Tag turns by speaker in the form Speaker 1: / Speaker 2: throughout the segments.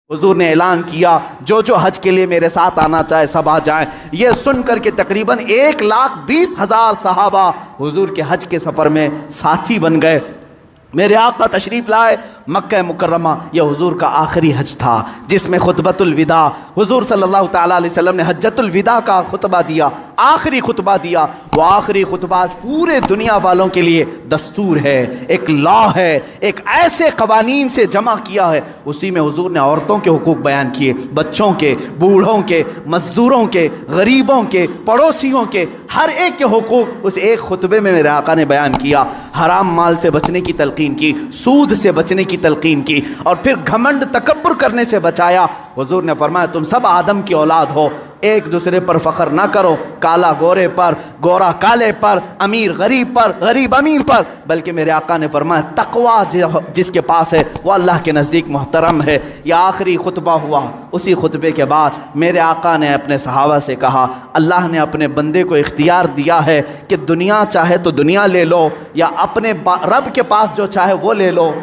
Speaker 1: हुजूर ने ऐलान किया जो जो हज के लिए मेरे साथ आना चाहे सब आ जाएं। ये सुन करके तकरीबन 1,20,000 सहाबा हुजूर के हज के सफ़र में साथी बन गए। मेरे आका तशरीफ़ लाए मक्का मुकर्रमा। यह हुजूर का आखिरी हज था जिसमें खुतबतुल विदा हुजूर सल्लल्लाहु तआला अलैहि वसल्लम ने हज्जतुल विदा का खुतबा दिया, आखिरी खुतबा दिया। वो आखिरी खुतबा पूरे दुनिया वालों के लिए दस्तूर है, एक लॉ है, एक ऐसे कवानीन से जमा किया है। उसी में हुजूर ने औरतों के हुकूक बयान किए, बच्चों के, बूढ़ों के, मजदूरों के, गरीबों के, पड़ोसियों के, हर एक के हुकूक उस एक खुतबे में मेरे आका ने बयान किया। हराम माल से बचने की तलकीन की, सूद से बचने की तलकीन की, और फिर घमंड तकब्बुर करने से बचाया। हुजूर ने फरमाया तुम सब आदम की औलाद हो, एक दूसरे पर फख्र ना करो, काला गोरे पर, गोरा काले पर, अमीर गरीब पर, गरीब अमीर पर, बल्कि मेरे आका ने फरमाया तकवा जिसके पास है वो अल्लाह के नज़दीक मोहतरम है। यह आखिरी खुतबा हुआ। उसी खुतबे के बाद मेरे आका ने अपने सहाबा से कहा अल्लाह ने अपने बंदे को इख्तियार दिया है कि दुनिया चाहे तो दुनिया ले लो या अपने रब के पास जो चाहे वो ले लो।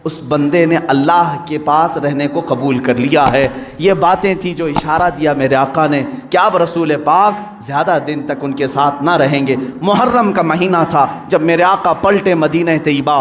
Speaker 1: उस बंदे ने अल्लाह के पास रहने को कबूल कर लिया है। ये बातें थी जो इशारा दिया मेरे आका ने कि अब रसूल पाक ज़्यादा दिन तक उनके साथ ना रहेंगे। मुहर्रम का महीना था जब मेरे आका पलटे मदीना तैयबा।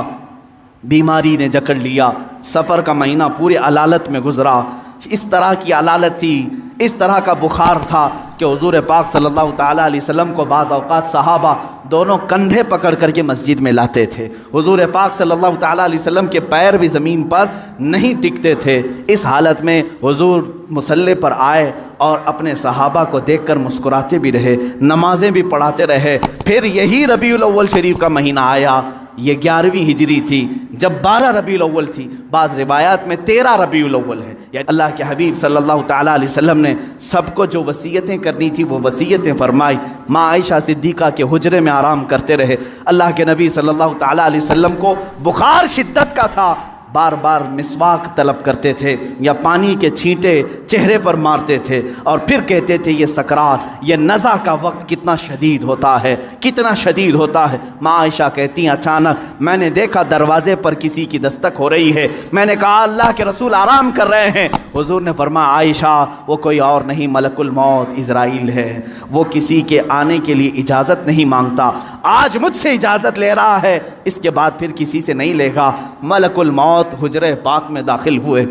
Speaker 1: बीमारी ने जकड़ लिया, सफ़र का महीना पूरे अलालत में गुजरा। इस तरह की अलालत थी, इस तरह का बुखार था कि हुजूर पाक सल्लल्लाहु तआला अलैहि वसल्लम को बाज़ औक़ात सहाबा दोनों कंधे पकड़ करके मस्जिद में लाते थे। हुजूर पाक सल्लल्लाहु तआला अलैहि वसल्लम के पैर भी ज़मीन पर नहीं टिकते थे। इस हालत में हुजूर मुसल्ले पर आए और अपने सहाबा को देखकर मुस्कुराते भी रहे, नमाजें भी पढ़ाते रहे। फिर यही रबीउल अव्वल शरीफ का महीना आया। ये 11वीं हिजरी थी जब 12 रबीउल अव्वल थी। बाज़ रिवायात में 13 रबीउल अव्वल है। यानी अल्लाह के हबीब सल्लल्लाहु तआला अलैहि वसल्लम ने सबको जो वसीयतें करनी थी वो वसीयतें फरमाई। माँ आयशा सिद्दीक़ा के हुजरे में आराम करते रहे। अल्लाह के नबी सल्लल्लाहु तआला अलैहि वसल्लम को बुखार शिद्दत का था, बार बार मिसवाक तलब करते थे या पानी के छींटे चेहरे पर मारते थे और फिर कहते थे ये सकरात, ये नज़ा का वक्त कितना शदीद होता है, कितना शदीद होता है। माँ आयशा कहती हैं अचानक मैंने देखा दरवाज़े पर किसी की दस्तक हो रही है। मैंने कहा अल्लाह के रसूल आराम कर रहे हैं। हुजूर ने फरमाया आयशा वो कोई और नहीं मलकुल मौत इज़राइल है, वो किसी के आने के लिए इजाज़त नहीं मांगता। आज मुझसे इजाज़त ले रहा है, इसके बाद फिर किसी से नहीं लेगा। मलकुल मौत हुजरे पाक में दाखिल हुए।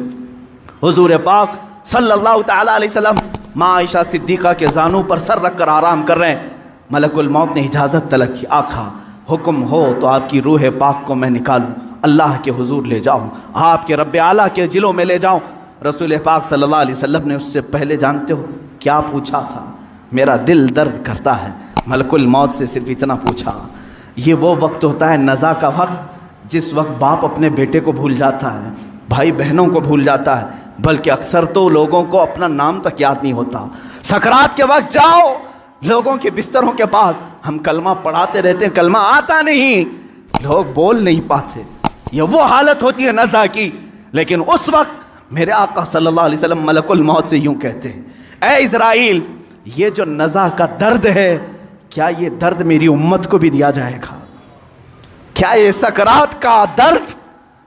Speaker 1: हुजूर पाक सल्लल्लाहु तआला अलैहि वसल्लम माँ आयशा सिद्दीक़ा के जानों पर सर रख कर आराम कर रहे हैं। मलकुल मौत ने इजाज़त तलब की, आका हुक्म हो तो आपकी रूह पाक को मैं निकालूं, अल्लाह के हुजूर ले जाऊं, आपके रब्बे आला के जिलों में ले जाऊं। रसूल पाक सल्लल्लाहु अलैहि वसल्लम ने उससे पहले जानते हो क्या पूछा था? मेरा दिल दर्द करता है। मलकुल मौत से सिर्फ इतना पूछा। ये वो वक्त होता है नज़ा का वक्त जिस वक्त बाप अपने बेटे को भूल जाता है, भाई बहनों को भूल जाता है, बल्कि अक्सर तो लोगों को अपना नाम तक याद नहीं होता। सकरात के वक्त जाओ लोगों के बिस्तरों के पास, हम कलमा पढ़ाते रहते हैं, कलमा आता नहीं, लोग बोल नहीं पाते। ये वो हालत होती है नज़ा की। लेकिन उस वक्त मेरे आका सल्लल्लाहु अलैहि वसल्लम मलकुल मौत से यूं कहते हैं ए इज़राइल, ये जो नज़ा का दर्द है क्या ये दर्द मेरी उम्मत को भी दिया जाएगा? क्या ये सकरात का दर्द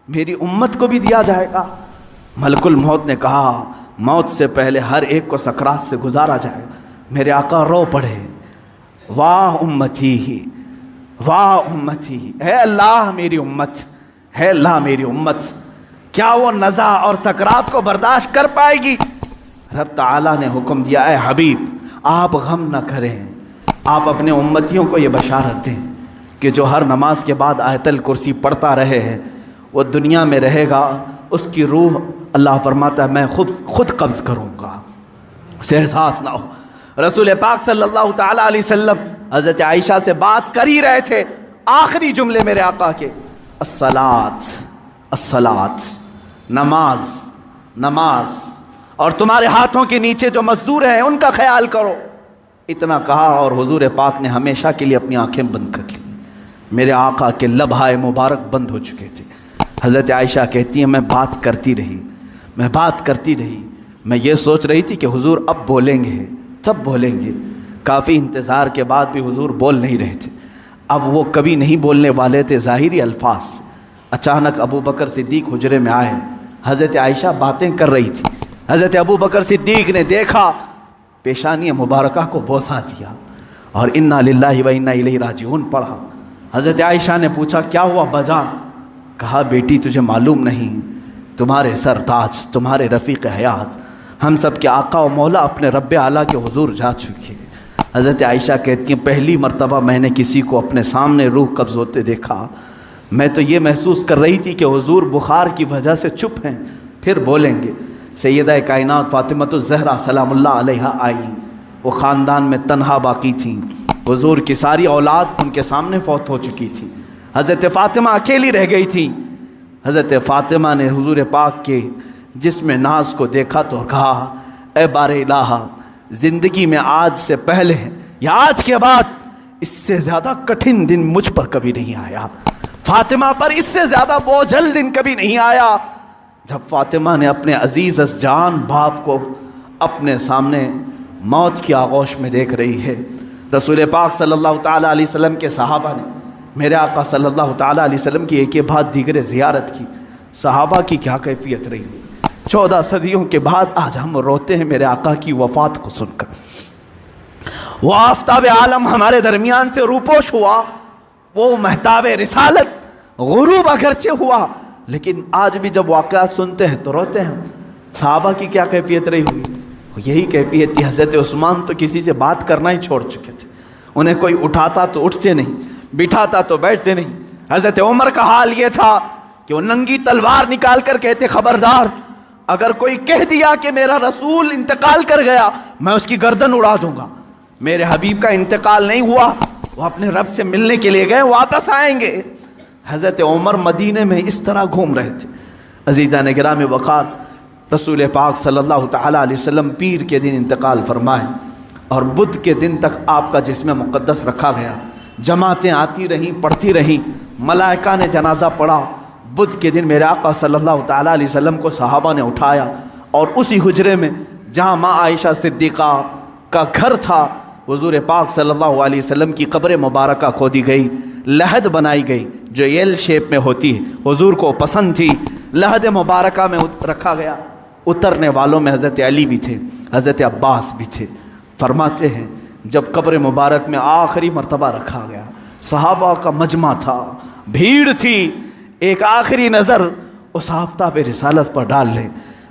Speaker 1: मेरी उम्मत को भी दिया जाएगा? मलकुल मौत ने कहा मौत से पहले हर एक को सकरात से गुजारा जाएगा। मेरे आका रो पड़े, वाह उम्मती ही, वाह उम्मती ही, है अल्लाह मेरी उम्मत, है अल्लाह मेरी उम्मत, क्या वो नज़ा और सकरात को बर्दाश्त कर पाएगी? रब ताला ने हुक्म दिया है हबीब आप गम न करें, आप अपने उम्मतियों को ये बशारत दें कि जो हर नमाज के बाद आयतल कुर्सी पढ़ता रहे हैं वो दुनिया में रहेगा, उसकी रूह अल्लाह फरमाता है मैं खुद कब्ज़ करूँगा, उसे एहसास ना हो। रसूल पाक सल्लल्लाहु तआला अलैहि वसल्लम हज़रत आयशा से बात कर ही रहे थे। आखिरी जुमले मेरे आका के अस्सलात अस्सलात, नमाज नमाज, और तुम्हारे हाथों के नीचे जो मजदूर हैं उनका ख्याल करो। इतना कहा और हुजूर पाक ने हमेशा के लिए अपनी आंखें बंद कर ली। मेरे आका के लबहाए मुबारक बंद हो चुके थे। हज़रत आयशा कहती हैं मैं बात करती रही, मैं बात करती रही, मैं ये सोच रही थी कि हुजूर अब बोलेंगे, तब बोलेंगे। काफ़ी इंतज़ार के बाद भी हुजूर बोल नहीं रहे थे। अब वो कभी नहीं बोलने वाले थे ज़ाहिरी अल्फाज। अचानक अबू बकर सिद्दीक़ हुजरे में आए। हज़रत आयशा बातें कर रही थी, हज़रत अबू बकर सिद्दीक ने देखा, पेशानी मुबारका को बोसा दिया और इन्ना लिल्लाहि व इन्ना इलैहि राजिऊन पढ़ा। हज़रत आयशा ने पूछा क्या हुआ बजा? कहा बेटी तुझे मालूम नहीं, तुम्हारे सरताज, तुम्हारे रफ़ीक़ हयात, हम सब के आका और मौला अपने रब्बे आला के हुजूर जा चुके। हज़रत आयशा कहती हैं पहली मर्तबा मैंने किसी को अपने सामने रूह कब्ज़ होते देखा, मैं तो ये महसूस कर रही थी कि हुजूर बुखार की वजह से चुप हैं, फिर बोलेंगे। सैयदा कायनात फ़ातिमतुज़ ज़हरा सलामुल्लाह अलैहा आई, वो ख़ानदान में तन्हा बाकी थी, हुजूर की सारी औलाद उनके सामने फौत हो चुकी थी, हज़रत फ़ातिमा अकेली रह गई थी। हज़रत फ़ातिमा ने हुजूर पाक के जिस्म नाज को देखा तो कहा, ए बारे इलाहा, ज़िंदगी में आज से पहले या आज के बाद इससे ज़्यादा कठिन दिन मुझ पर कभी नहीं आया, फ़ातिमा पर इससे ज़्यादा बोझल दिन कभी नहीं आया। जब फ़ातिमा ने अपने अजीज़ जान बाप को अपने सामने मौत की आगोश में देख रही है, रसूल पाक सल्लल्लाहु ताला अलैहि वसल्लम के सहाबा ने मेरे आका सल्लल्लाहु ताला अलैहि वसल्लम की एक के बाद दीगरे ज़ियारत की। सहाबा की क्या कैफियत रही, 14 सदियों के बाद आज हम रोते हैं मेरे आका की वफ़ात को सुनकर। वो आफ्ताब आलम हमारे दरमियान से रूपोश हुआ, वो महताब रिसालत गुरूब अगरचे हुआ, लेकिन आज भी जब वाक़यात सुनते हैं तो रोते हैं। सहाबा की क्या कैफियत रही हुई, यही कैफियत थी। हज़रत उस्मान तो किसी से बात करना ही छोड़ चुके थे, उन्हें कोई उठाता तो उठते नहीं, बिठाता तो बैठते नहीं। हज़रत उमर का हाल ये था कि वो नंगी तलवार निकाल कर कहते खबरदार, अगर कोई कह दिया कि मेरा रसूल इंतकाल कर गया मैं उसकी गर्दन उड़ा दूंगा। मेरे हबीब का इंतकाल नहीं हुआ, वो अपने रब से मिलने के लिए गए, वापस आएंगे। हज़रत उमर मदीने में इस तरह घूम रहे थे। अज़ीज़ान गिराम वक़ार, रसूल पाक सल्लल्लाहु ताला अलैहि वसल्लम पीर के दिन इंतकाल फरमाए और बुध के दिन तक आपका जिस्म मुक़द्दस रखा गया। जमातें आती रहीं, पढ़ती रहीं, मलाइका ने जनाजा पढ़ा। बुध के दिन मेरे आका सल्लल्लाहु ताला अलैहि वसल्लम को सहाबा ने उठाया और उसी हुजरे में जहाँ माँ आयशा सिद्दीक़ा का घर था, हुज़ूर पाक सल्लल्लाहु अलैहि वसल्लम की कब्र मुबारका खोदी गई, लहद बनाई गई जो एल शेप में होती है, हुज़ूर को पसंद थी, लहद मुबारका में रखा गया। उतरने वालों में हज़रत अली भी थे, हज़रत अब्बास भी थे। फरमाते हैं जब कब्र मुबारक में आखिरी मर्तबा रखा गया, सहाबा का मजमा था, भीड़ थी, एक आखिरी नज़र उस आफ्ताब रिसालत पर डाल लें।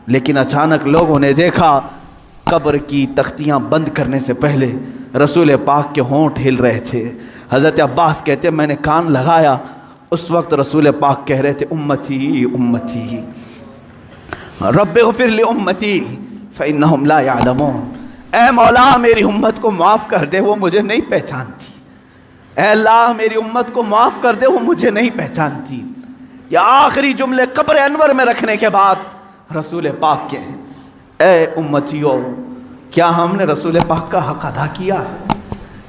Speaker 1: लेकिन अचानक लोगों ने देखा कब्र की तख्तियाँ बंद करने से पहले रसूल पाक के होंठ हिल रहे थे। हज़रत अब्बास कहते मैंने कान लगाया, उस वक्त रसूल पाक कह रहे थे उम्मती उम्मती रब्बिग़फिर ली उम्मती फ़इन्नहुम ला यअलमून। ऐ मौला मेरी उम्मत को माफ़ कर दे, वो मुझे नहीं पहचानती। ऐ अल्लाह मेरी उम्मत को माफ़ कर दे, वो मुझे नहीं पहचानती। या आखिरी जुमले कब्र अनवर में रखने के बाद रसूल पाक के हैं, ऐ उम्मतियों, क्या हमने रसूल पाक का हक़ अदा किया?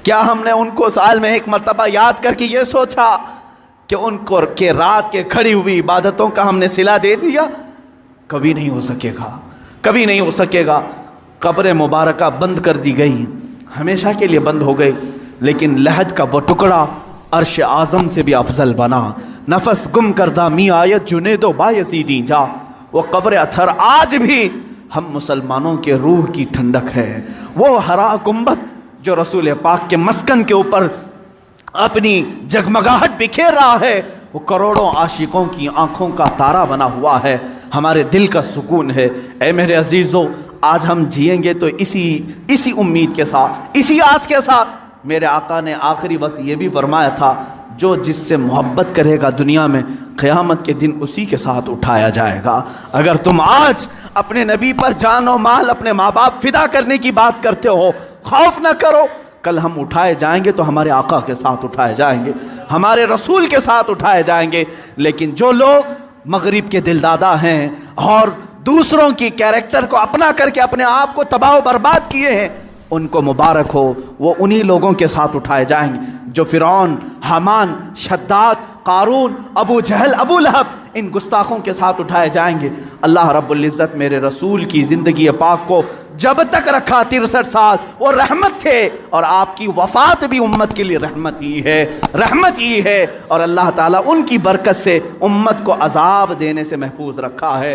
Speaker 1: क्या हमने उनको साल में एक मरतबा याद करके ये सोचा कि उनको के रात के खड़ी हुई इबादतों का हमने सिला दे दिया? कभी नहीं हो सकेगा, कभी नहीं हो सकेगा। कब्र मुबारका बंद कर दी गई, हमेशा के लिए बंद हो गई, लेकिन लहद का वो टुकड़ा अर्श आज़म से भी अफजल बना। नफस गुम करदा मी आयत जुनेदो बायसीदी जा, वो कब्र अथर आज भी हम मुसलमानों के रूह की ठंडक है। वो हरा गुंबद जो रसूल पाक के मस्कन के ऊपर अपनी जगमगाहट बिखेर रहा है, वो करोड़ों आशिकों की आंखों का तारा बना हुआ है, हमारे दिल का सुकून है। ऐ मेरे अजीज़ों, आज हम जिएंगे तो इसी उम्मीद के साथ, इसी आस के साथ। मेरे आका ने आखिरी वक्त ये भी फरमाया था, जो जिससे मोहब्बत करेगा दुनिया में, क़यामत के दिन उसी के साथ उठाया जाएगा। अगर तुम आज अपने नबी पर जान और माल, अपने माँ बाप फिदा करने की बात करते हो, खौफ न करो, कल हम उठाए जाएंगे तो हमारे आका के साथ उठाए जाएंगे, हमारे रसूल के साथ उठाए जाएंगे। लेकिन जो लोग मगरिब के दिलदादा हैं और दूसरों की कैरेक्टर को अपना करके अपने आप को तबाह बर्बाद किए हैं, उनको मुबारक हो, वो उन्हीं लोगों के साथ उठाए जाएंगे जो फ़िरौन, हामान, शद्दाद, कारून, अबू जहल, अबू लहब, इन गुस्ताखों के साथ उठाए जाएंगे। अल्लाह रब्बुल इज़्ज़त मेरे रसूल की ज़िंदगी पाक को जब तक रखा 63 साल, वो रहमत थे, और आपकी वफ़ात भी उम्मत के लिए रहमत ही है, रहमत ही है। और अल्लाह ताला उनकी बरकत से उम्मत को अजाब देने से महफूज रखा है।